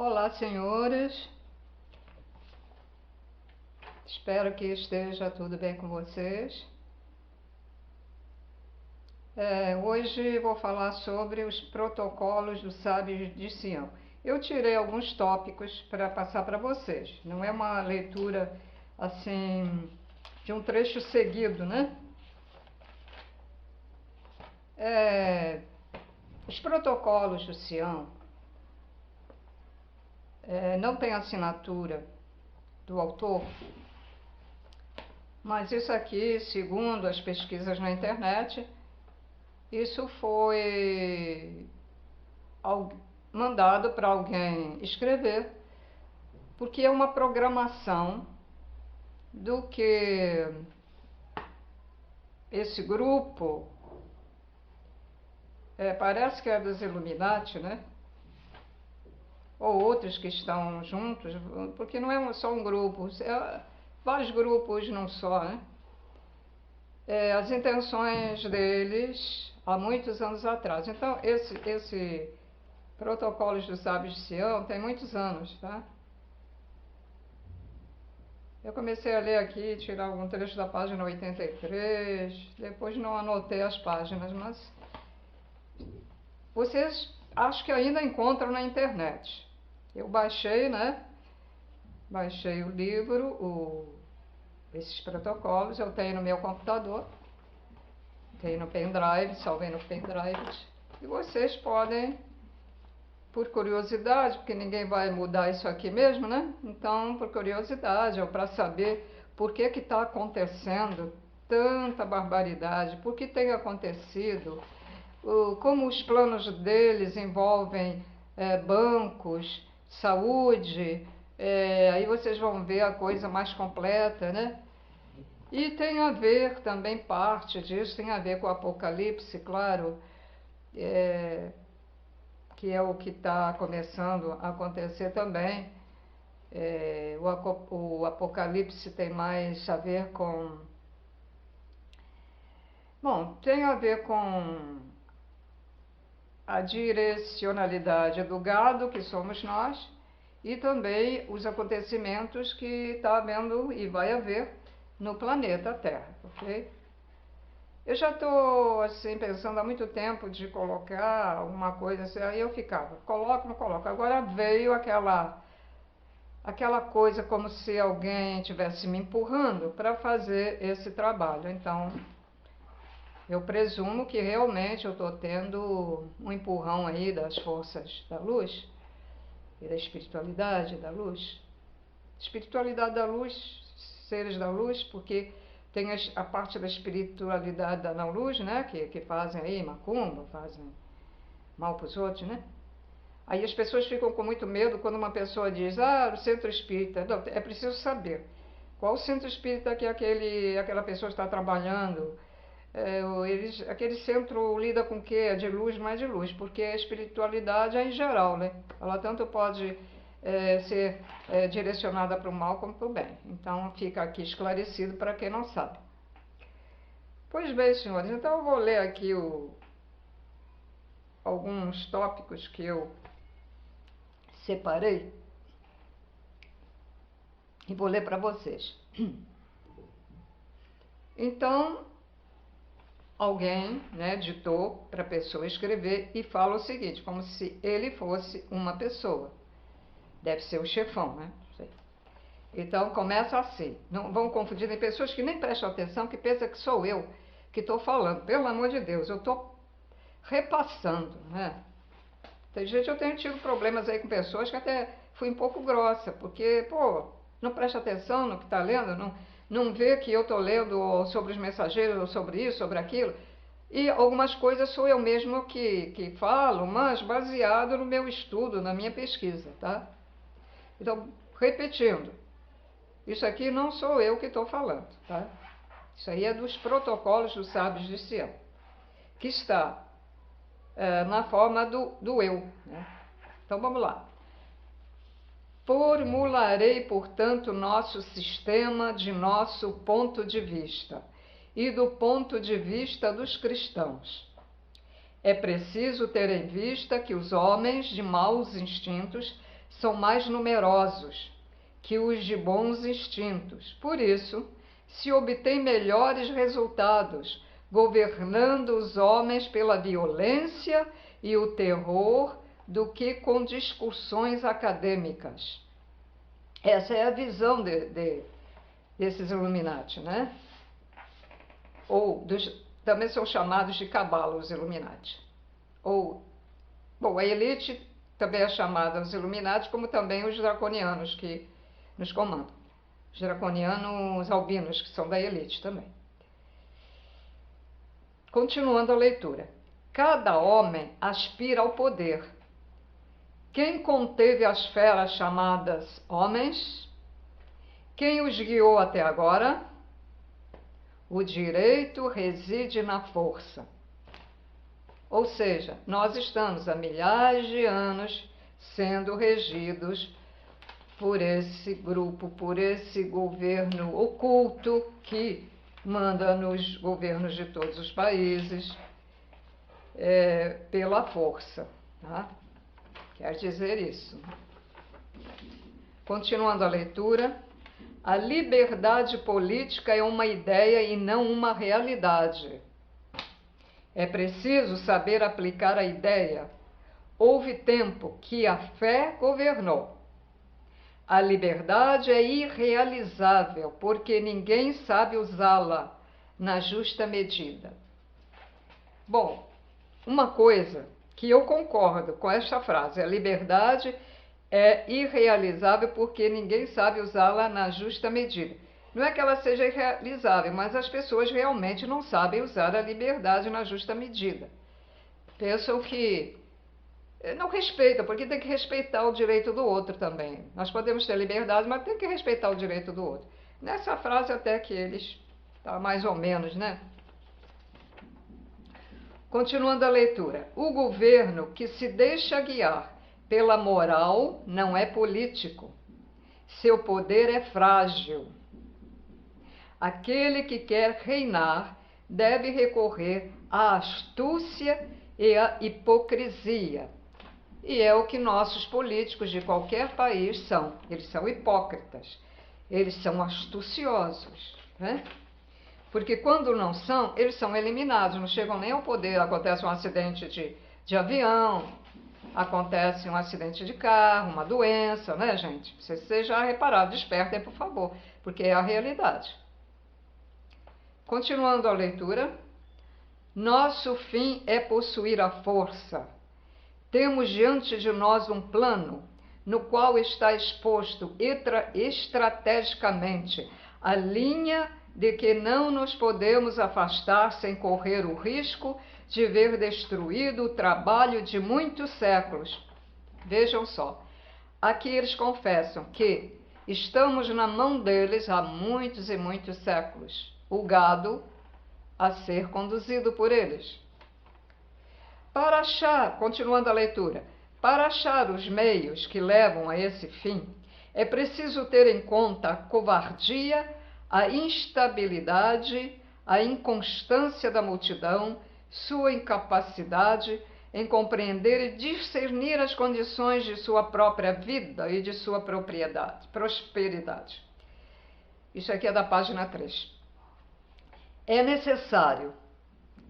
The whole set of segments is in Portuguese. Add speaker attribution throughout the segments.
Speaker 1: Olá, senhores. Espero que esteja tudo bem com vocês. Hoje vou falar sobre os protocolos dos sábios de Sião. Eu tirei alguns tópicos para passar para vocês. Não é uma leitura assim de um trecho seguido, né? Os protocolos de Sião não tem assinatura do autor, mas isso aqui, segundo as pesquisas na internet, isso foi mandado para alguém escrever, porque é uma programação do que esse grupo, parece que é dos Illuminati, né? Ou outros que estão juntos, porque não é só um grupo, vários grupos num só, né? As intenções deles há muitos anos atrás. Então, esse Protocolos dos Sábios de Sião tem muitos anos, tá? Eu comecei a ler aqui, tirar algum trecho da página 83, depois não anotei as páginas, mas vocês acho que ainda encontram na internet. Eu baixei, né? Baixei o livro, esses protocolos, eu tenho no meu computador, tenho no pendrive, salvei no pendrive, e vocês podem, por curiosidade, porque ninguém vai mudar isso aqui mesmo, né? Então, por curiosidade, ou para saber por que está acontecendo tanta barbaridade, por que tem acontecido, como os planos deles envolvem bancos, saúde, aí vocês vão ver a coisa mais completa, né? E tem a ver também, parte disso tem a ver com o Apocalipse, claro, que é o que está começando a acontecer também. O Apocalipse tem mais a ver com... Bom, tem a ver com a direcionalidade do gado, que somos nós, e também os acontecimentos que está havendo e vai haver no planeta Terra, ok? Eu já estou assim, pensando há muito tempo de colocar alguma coisa assim, aí eu ficava, coloco, não coloco. Agora veio aquela coisa como se alguém estivesse me empurrando para fazer esse trabalho. Então, eu presumo que realmente eu estou tendo um empurrão aí das forças da luz e da espiritualidade da luz. Espiritualidade da luz, seres da luz, porque tem a parte da espiritualidade da não-luz, né? Que fazem aí macumba, fazem mal para os outros, né? Aí as pessoas ficam com muito medo quando uma pessoa diz, o centro espírita. Não, é preciso saber qual centro espírita que aquela pessoa está trabalhando. Aquele centro lida com o quê? É de luz, mais de luz, porque a espiritualidade é em geral, né? Ela tanto pode ser direcionada para o mal como para o bem. Então fica aqui esclarecido para quem não sabe. Pois bem, senhores, então eu vou ler aqui alguns tópicos que eu separei e vou ler para vocês. Então, alguém, né, ditou para a pessoa escrever e fala o seguinte, como se ele fosse uma pessoa. Deve ser o chefão, né? Então, começa assim. Não vão confundir, tem pessoas que nem prestam atenção, que pensam que sou eu que estou falando. Pelo amor de Deus, eu estou repassando, né? Tem gente, eu tenho tido problemas aí com pessoas que até fui um pouco grossa, porque, não presta atenção no que está lendo, não vê que eu estou lendo sobre os mensageiros, sobre isso, sobre aquilo. E algumas coisas sou eu mesmo que falo, mas baseado no meu estudo, na minha pesquisa, tá? Então, repetindo, isso aqui não sou eu que estou falando, tá? Isso aí é dos protocolos dos sábios de Sião, que está na forma do eu, né? Então, vamos lá. Formularei, portanto, nosso sistema de nosso ponto de vista e do ponto de vista dos cristãos. É preciso ter em vista que os homens de maus instintos são mais numerosos que os de bons instintos. Por isso, se obtém melhores resultados governando os homens pela violência e o terror do que com discussões acadêmicas. Essa é a visão desses Illuminati, né? Também são chamados de cabala os Illuminati. A elite também é chamada os Illuminati, como também os draconianos que nos comandam. Os draconianos albinos, que são da elite também. Continuando a leitura. Cada homem aspira ao poder. Quem conteve as feras chamadas homens? Quem os guiou até agora? O direito reside na força. Ou seja, nós estamos há milhares de anos sendo regidos por esse grupo, por esse governo oculto que manda nos governos de todos os países pela força. Tá? Quer dizer isso. Continuando a leitura, a liberdade política é uma ideia e não uma realidade. É preciso saber aplicar a ideia. Houve tempo que a fé governou. A liberdade é irrealizável, porque ninguém sabe usá-la na justa medida. Bom, uma coisa que eu concordo com esta frase, a liberdade é irrealizável porque ninguém sabe usá-la na justa medida. Não é que ela seja irrealizável, mas as pessoas realmente não sabem usar a liberdade na justa medida. Pensam que não respeitam, porque tem que respeitar o direito do outro também. Nós podemos ter liberdade, mas tem que respeitar o direito do outro. Nessa frase até que eles, tá mais ou menos, né? Continuando a leitura. O governo que se deixa guiar pela moral não é político. Seu poder é frágil. Aquele que quer reinar deve recorrer à astúcia e à hipocrisia. E é o que nossos políticos de qualquer país são. Eles são hipócritas. Eles são astuciosos, né? Porque quando não são, eles são eliminados, não chegam nem ao poder. Acontece um acidente de avião, acontece um acidente de carro, uma doença, né, gente? Vocês já repararam, despertem, por favor, porque é a realidade. Continuando a leitura. Nosso fim é possuir a força. Temos diante de nós um plano no qual está exposto estrategicamente a linha de que não nos podemos afastar sem correr o risco de ver destruído o trabalho de muitos séculos. Vejam só, aqui eles confessam que estamos na mão deles há muitos e muitos séculos, o gado a ser conduzido por eles. Para achar, continuando a leitura, para achar os meios que levam a esse fim, é preciso ter em conta a covardia, a instabilidade, a inconstância da multidão, sua incapacidade em compreender e discernir as condições de sua própria vida e de sua prosperidade. Isso aqui é da página 3. É necessário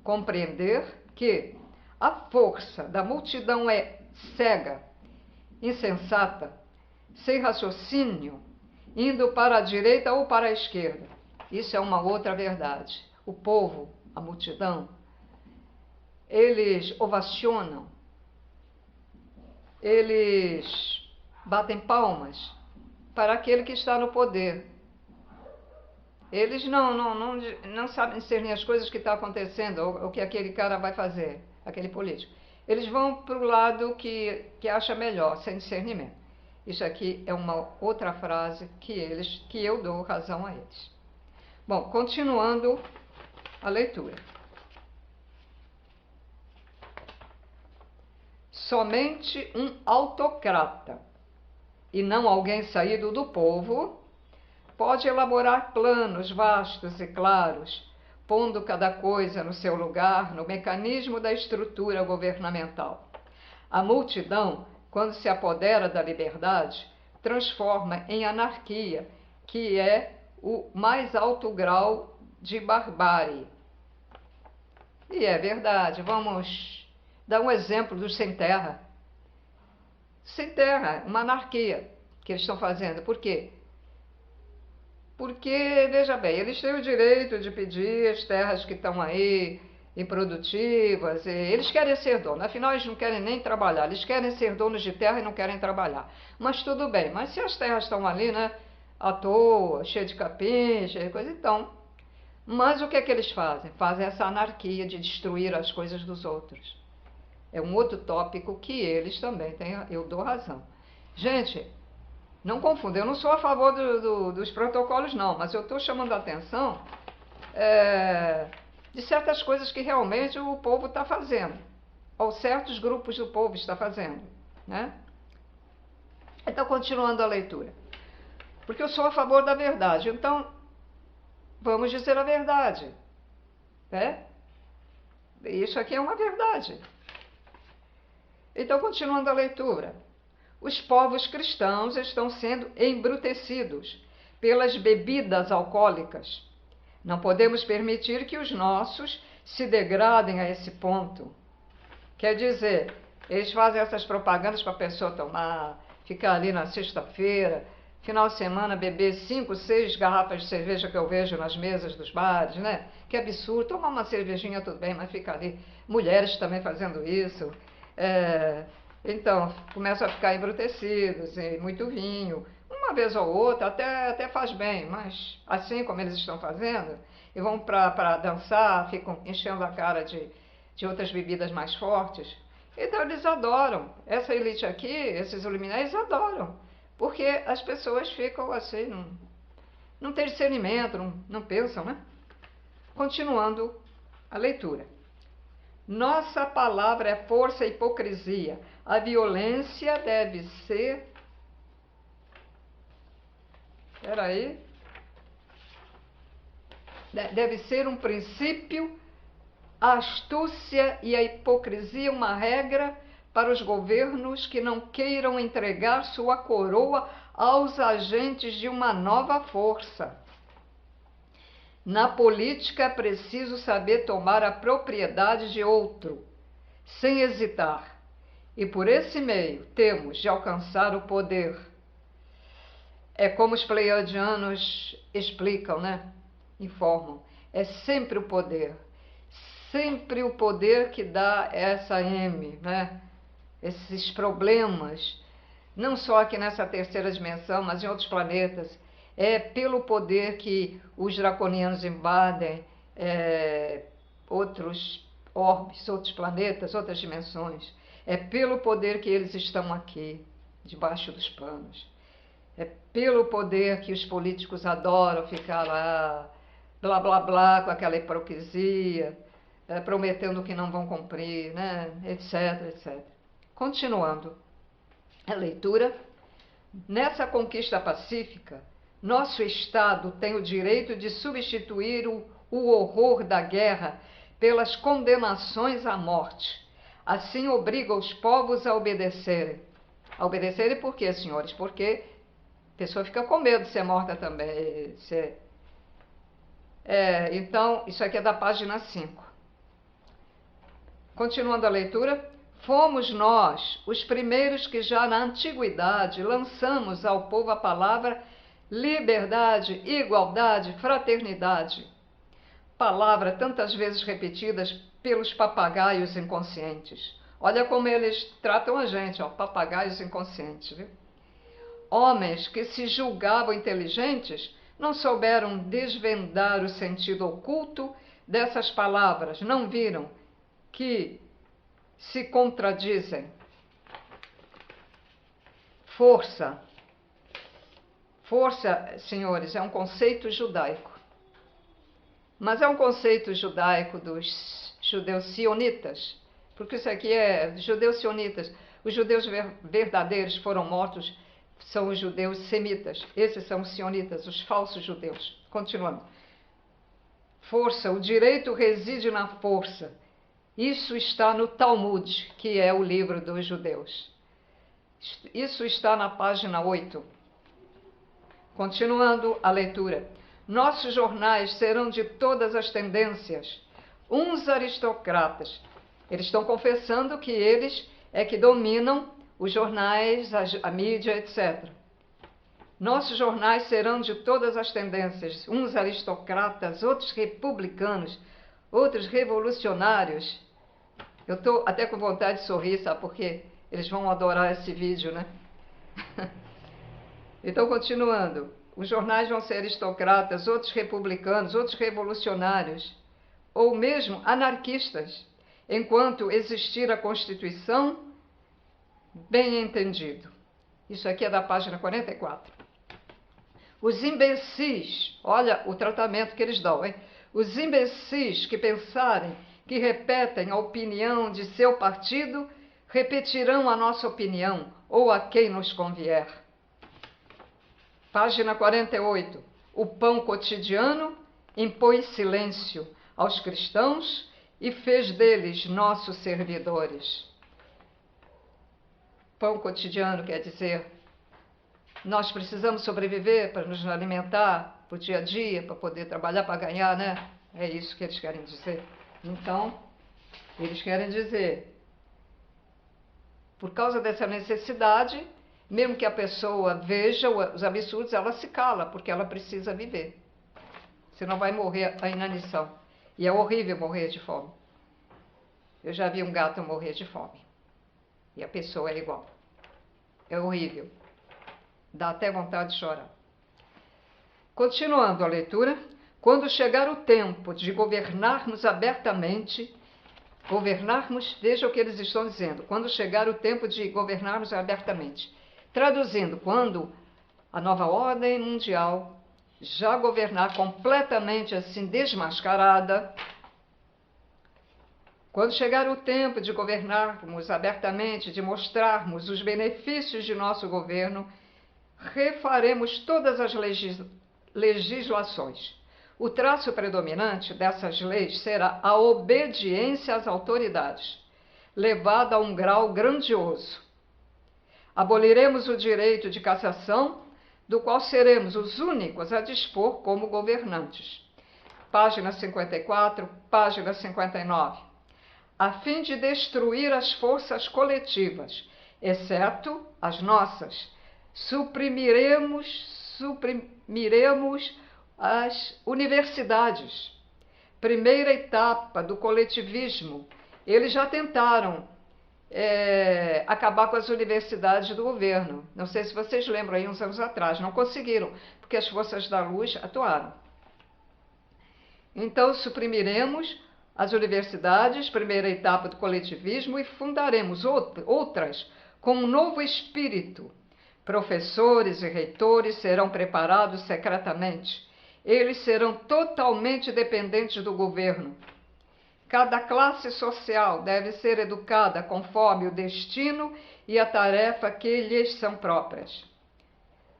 Speaker 1: compreender que a força da multidão é cega, insensata, sem raciocínio, indo para a direita ou para a esquerda. Isso é uma outra verdade. O povo, a multidão, eles ovacionam, eles batem palmas para aquele que está no poder. Eles não sabem discernir as coisas que estão acontecendo, ou o que aquele cara vai fazer, aquele político. Eles vão para o lado que acha melhor, sem discernimento. Isso aqui é uma outra frase que eu dou razão a eles. Bom, continuando a leitura. Somente um autocrata, e não alguém saído do povo, pode elaborar planos vastos e claros, pondo cada coisa no seu lugar no mecanismo da estrutura governamental. A multidão quando se apodera da liberdade, transforma em anarquia, que é o mais alto grau de barbárie. E é verdade, vamos dar um exemplo dos sem terra. Sem terra, uma anarquia que eles estão fazendo. Por quê? Porque, veja bem, eles têm o direito de pedir as terras que estão aí improdutivas, eles querem ser donos, afinal eles não querem nem trabalhar, eles querem ser donos de terra e não querem trabalhar. Mas tudo bem, mas se as terras estão ali, né, à toa, cheia de capim, cheia de coisa, então. Mas o que é que eles fazem? Fazem essa anarquia de destruir as coisas dos outros. É um outro tópico que eles também têm, eu dou razão. Gente, não confunda, eu não sou a favor dos protocolos não, mas eu estou chamando a atenção de certas coisas que realmente o povo está fazendo, ou certos grupos do povo está fazendo, né? Então, continuando a leitura. Porque eu sou a favor da verdade, então vamos dizer a verdade, né? Isso aqui é uma verdade. Então, continuando a leitura. Os povos cristãos estão sendo embrutecidos pelas bebidas alcoólicas. Não podemos permitir que os nossos se degradem a esse ponto. Quer dizer, eles fazem essas propagandas para a pessoa tomar, ficar ali na sexta-feira, final de semana, beber 5, 6 garrafas de cerveja que eu vejo nas mesas dos bares, né? Que absurdo, tomar uma cervejinha tudo bem, mas fica ali. Mulheres também fazendo isso. Então, começam a ficar embrutecidos, e muito vinho. Uma vez ou outra até faz bem, mas assim como eles estão fazendo, e vão para dançar, ficam enchendo a cara de outras bebidas mais fortes. Então eles adoram. Essa elite aqui, esses luminares adoram. Porque as pessoas ficam assim, não tem discernimento, não pensam, né? Continuando a leitura. Nossa palavra é força e hipocrisia. A violência deve ser... Deve ser um princípio, a astúcia e a hipocrisia uma regra para os governos que não queiram entregar sua coroa aos agentes de uma nova força. Na política é preciso saber tomar a propriedade de outro, sem hesitar, e por esse meio temos de alcançar o poder. É como os pleiadianos explicam, né? Informam. É sempre o poder que dá essa M, né? Esses problemas, não só aqui nessa terceira dimensão, mas em outros planetas. É pelo poder que os draconianos invadem outros orbes, outros planetas, outras dimensões. É pelo poder que eles estão aqui, debaixo dos panos. É pelo poder que os políticos adoram ficar lá, blá blá blá, com aquela hipocrisia, prometendo que não vão cumprir, né? Etc, etc. Continuando a leitura. Nessa conquista pacífica, nosso Estado tem o direito de substituir o horror da guerra pelas condenações à morte. Assim obriga os povos a obedecerem. A obedecerem por quê, senhores? Porque a pessoa fica com medo de ser morta também. Então, isso aqui é da página 5. Continuando a leitura. Fomos nós, os primeiros que já na antiguidade lançamos ao povo a palavra liberdade, igualdade, fraternidade. Palavra tantas vezes repetidas pelos papagaios inconscientes. Olha como eles tratam a gente, ó, papagaios inconscientes, viu? Homens que se julgavam inteligentes não souberam desvendar o sentido oculto dessas palavras, não viram que se contradizem. Força, senhores, é um conceito judaico. Mas é um conceito judaico dos judeus sionitas, porque isso aqui é judeus sionitas. Os judeus verdadeiros foram mortos, são os judeus semitas. Esses são os sionitas, os falsos judeus. Continuando. Força, o direito reside na força. Isso está no Talmud, que é o livro dos judeus. Isso está na página 8. Continuando a leitura. Nossos jornais serão de todas as tendências, uns aristocratas. Eles estão confessando que eles é que dominam os jornais, a mídia, etc. Nossos jornais serão de todas as tendências, uns aristocratas, outros republicanos, outros revolucionários. Eu estou até com vontade de sorrir, sabe por quê? Eles vão adorar esse vídeo, né? Então, continuando. Os jornais vão ser aristocratas, outros republicanos, outros revolucionários, ou mesmo anarquistas, enquanto existir a Constituição, bem entendido. Isso aqui é da página 44. Os imbecis, olha o tratamento que eles dão, hein? Os imbecis que pensarem que repetem a opinião de seu partido, repetirão a nossa opinião, ou a quem nos convier. Página 48. O pão cotidiano impôs silêncio aos cristãos e fez deles nossos servidores. Pão cotidiano quer dizer, nós precisamos sobreviver para nos alimentar para o dia a dia, para poder trabalhar, para ganhar, né? É isso que eles querem dizer. Então, eles querem dizer, por causa dessa necessidade, mesmo que a pessoa veja os absurdos, ela se cala, porque ela precisa viver. Senão vai morrer a inanição. E é horrível morrer de fome. Eu já vi um gato morrer de fome. E a pessoa é igual. É horrível. Dá até vontade de chorar. Continuando a leitura. Quando chegar o tempo de governarmos abertamente, veja o que eles estão dizendo. Quando chegar o tempo de governarmos abertamente. Traduzindo, quando a nova ordem mundial já governar completamente assim desmascarada, quando chegar o tempo de governarmos abertamente, de mostrarmos os benefícios de nosso governo, refaremos todas as legislações. O traço predominante dessas leis será a obediência às autoridades, levada a um grau grandioso. Aboliremos o direito de cassação, do qual seremos os únicos a dispor como governantes. Página 54, página 59. A fim de destruir as forças coletivas, exceto as nossas, suprimiremos as universidades. Primeira etapa do coletivismo. Eles já tentaram acabar com as universidades do governo. Não sei se vocês lembram, aí uns anos atrás. Não conseguiram, porque as forças da luz atuaram. Então, suprimiremos as universidades, primeira etapa do coletivismo, e fundaremos outras com um novo espírito. Professores e reitores serão preparados secretamente. Eles serão totalmente dependentes do governo. Cada classe social deve ser educada conforme o destino e a tarefa que lhes são próprias.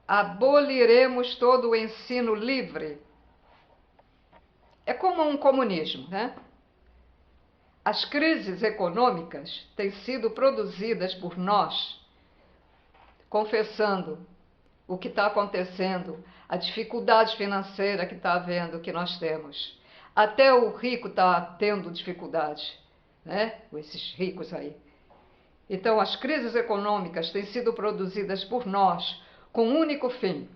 Speaker 1: Aboliremos todo o ensino livre. É como um comunismo, né? As crises econômicas têm sido produzidas por nós, confessando o que está acontecendo, a dificuldade financeira que está havendo, que nós temos. Até o rico está tendo dificuldade, né? Esses ricos aí. Então, as crises econômicas têm sido produzidas por nós com um único fim: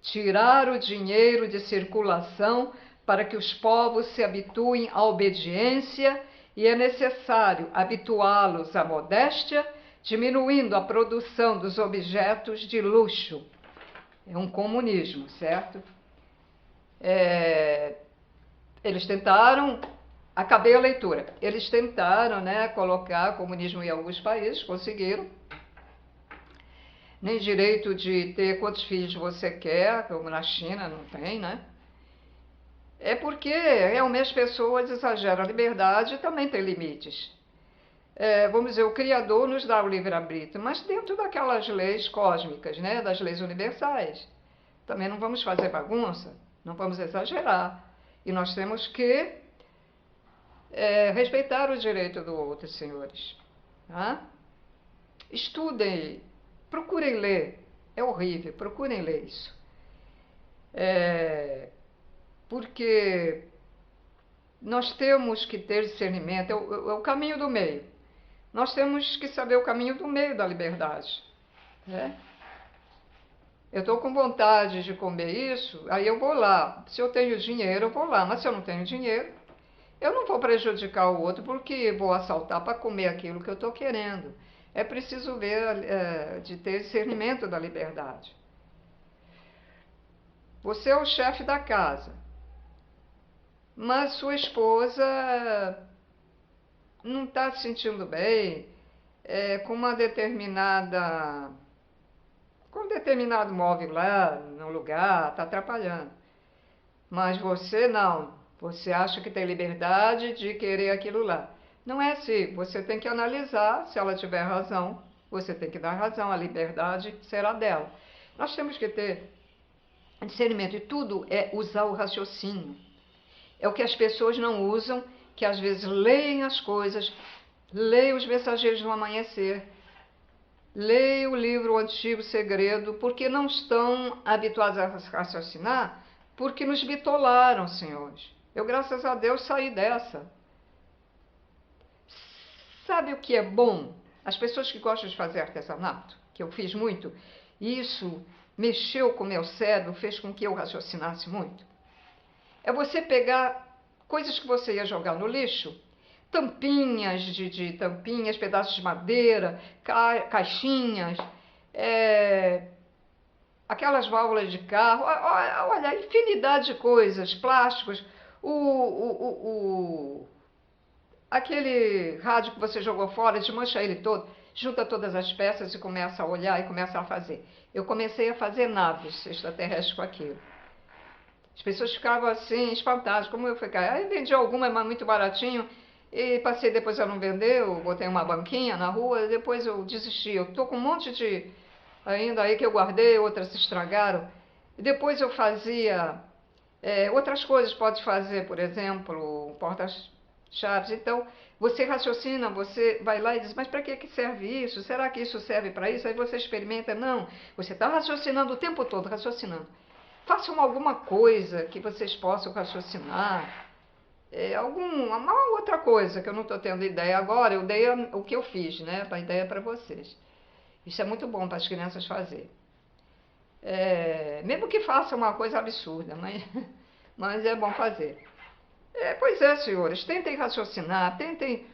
Speaker 1: tirar o dinheiro de circulação para que os povos se habituem à obediência, e é necessário habituá-los à modéstia, diminuindo a produção dos objetos de luxo. É um comunismo, certo? Eles tentaram, acabei a leitura, eles tentaram, né, colocar comunismo em alguns países, conseguiram. Nem direito de ter quantos filhos você quer, como na China, não tem, né? É porque realmente as pessoas exageram. A liberdade também tem limites. Vamos dizer, o Criador nos dá o livre-arbítrio, mas dentro daquelas leis cósmicas, né, das leis universais. Também não vamos fazer bagunça, não vamos exagerar. E nós temos que respeitar o direito do outro, senhores. Tá? Estudem Procurem ler, é horrível, procurem ler isso. Porque nós temos que ter discernimento, é o caminho do meio. Nós temos que saber o caminho do meio da liberdade, né? Eu estou com vontade de comer isso, aí eu vou lá. Se eu tenho dinheiro, eu vou lá. Mas se eu não tenho dinheiro, eu não vou prejudicar o outro porque vou assaltar para comer aquilo que eu estou querendo. É preciso ver, de ter discernimento da liberdade. Você é o chefe da casa, mas sua esposa não está se sentindo bem, com com um determinado móvel lá no lugar, está atrapalhando. Mas você não, você acha que tem liberdade de querer aquilo lá. Não é assim, você tem que analisar, se ela tiver razão, você tem que dar razão, a liberdade será dela. Nós temos que ter discernimento, e tudo é usar o raciocínio. É o que as pessoas não usam, que às vezes leem as coisas, leem os Mensageiros do Amanhecer, leem o livro O Antigo Segredo, porque não estão habituados a raciocinar, porque nos bitolaram, senhores. Eu, graças a Deus, saí dessa. Sabe o que é bom? As pessoas que gostam de fazer artesanato, que eu fiz muito, e isso mexeu com o meu cérebro, fez com que eu raciocinasse muito. É você pegar coisas que você ia jogar no lixo, tampinhas de tampinhas, pedaços de madeira, caixinhas, aquelas válvulas de carro, olha, infinidade de coisas, plásticos, aquele rádio que você jogou fora, desmancha ele todo, junta todas as peças e começa a olhar e começa a fazer. Eu comecei a fazer naves extraterrestres com aquilo. As pessoas ficavam assim, espantadas, como eu fiquei. Aí vendi alguma, mas muito baratinho, e passei depois a não vender, eu botei uma banquinha na rua, depois eu desisti. Eu estou com um monte de ainda aí que eu guardei, outras se estragaram. E depois eu fazia outras coisas, pode fazer, por exemplo, um porta-chaves. Então, você raciocina, você vai lá e diz, mas para que serve isso? Será que isso serve para isso? Aí você experimenta. Não, você está raciocinando o tempo todo, raciocinando. Façam alguma coisa que vocês possam raciocinar. Uma outra coisa que eu não estou tendo ideia agora, eu dei o que eu fiz, né? A ideia para vocês. Isso é muito bom para as crianças fazer. Mesmo que façam uma coisa absurda, mas é bom fazer. Pois é, senhores, tentem raciocinar, tentem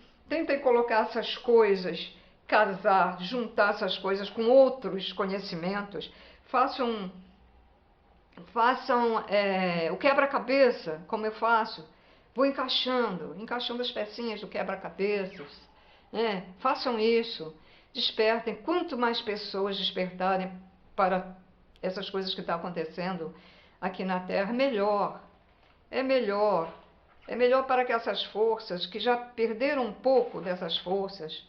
Speaker 1: colocar essas coisas, casar, juntar essas coisas com outros conhecimentos. Façam o quebra-cabeça, como eu faço. Vou encaixando as pecinhas do quebra-cabeças. Façam isso. Despertem. Quanto mais pessoas despertarem para essas coisas que estão acontecendo aqui na Terra, melhor. É melhor. É melhor para que essas forças, que já perderam um pouco dessas forças,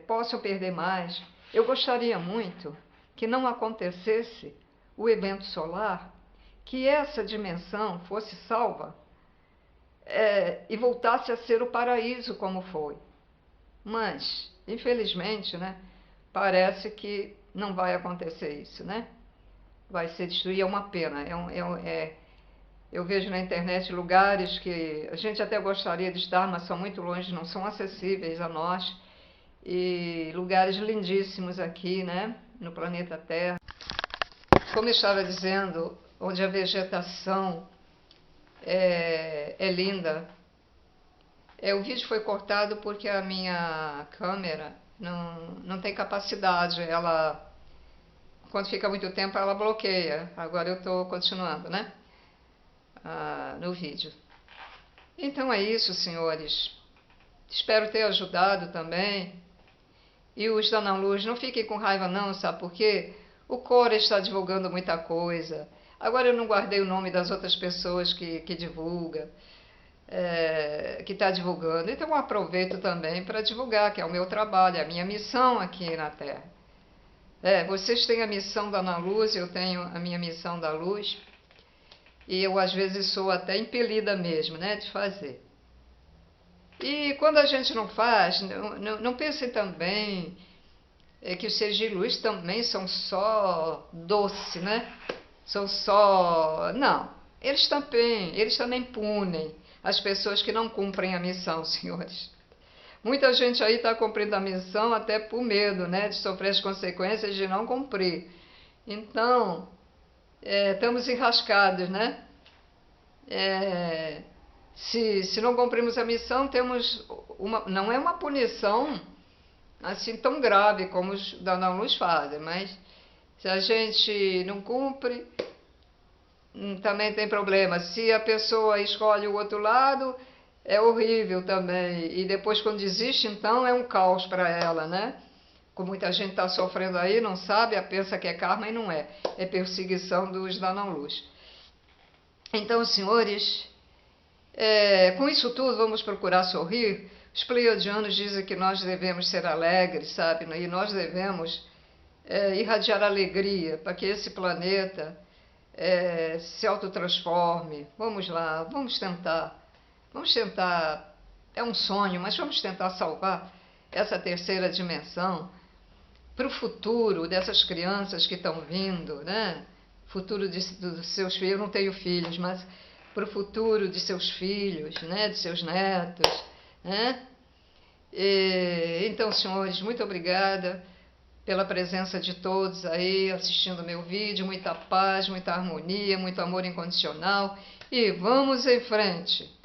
Speaker 1: possam perder mais. Eu gostaria muito que não acontecesse o evento solar, que essa dimensão fosse salva e voltasse a ser o paraíso como foi. Mas, infelizmente, né, parece que não vai acontecer isso, né? Vai ser destruído, é uma pena. Eu vejo na internet lugares que a gente até gostaria de estar, mas são muito longe, não são acessíveis a nós. E lugares lindíssimos aqui, né, no planeta Terra. Como eu estava dizendo, onde a vegetação é linda. O vídeo foi cortado porque a minha câmera não tem capacidade. Ela, quando fica muito tempo, ela bloqueia. Agora eu estou continuando, né? No vídeo. Então é isso, senhores. Espero ter ajudado também. E os da Não Luz, não fiquem com raiva não, sabe por quê? O Cora está divulgando muita coisa. Agora eu não guardei o nome das outras pessoas que divulga, que está divulgando. Então eu aproveito também para divulgar, que é o meu trabalho, é a minha missão aqui na Terra. Vocês têm a missão da Ana Luz, eu tenho a minha missão da luz. E eu às vezes sou até impelida mesmo, né, de fazer. E quando a gente não faz, não pensem também que os seres de luz também são só doce, né? São só... Não, eles também punem as pessoas que não cumprem a missão, senhores. Muita gente aí está cumprindo a missão até por medo, né? De sofrer as consequências de não cumprir. Então, estamos enrascados, né? Se não cumprimos a missão, temos não é uma punição assim tão grave como os da não luz fazem, mas se a gente não cumpre, também tem problema. Se a pessoa escolhe o outro lado, é horrível também. E depois, quando desiste, então é um caos para ela, né? Como muita gente está sofrendo aí, não sabe, pensa que é karma e não é. É perseguição dos da não luz. Então, senhores, com isso tudo, vamos procurar sorrir. Os pleiadianos dizem que nós devemos ser alegres, sabe? E nós devemos irradiar alegria para que esse planeta se autotransforme. Vamos lá, vamos tentar. Vamos tentar. É um sonho, mas vamos tentar salvar essa terceira dimensão para o futuro dessas crianças que estão vindo, né? Futuro dos seus filhos. Eu não tenho filhos, mas para o futuro de seus filhos, né? De seus netos, né? Então, senhores, muito obrigada pela presença de todos aí assistindo meu vídeo. Muita paz, muita harmonia, muito amor incondicional. E vamos em frente!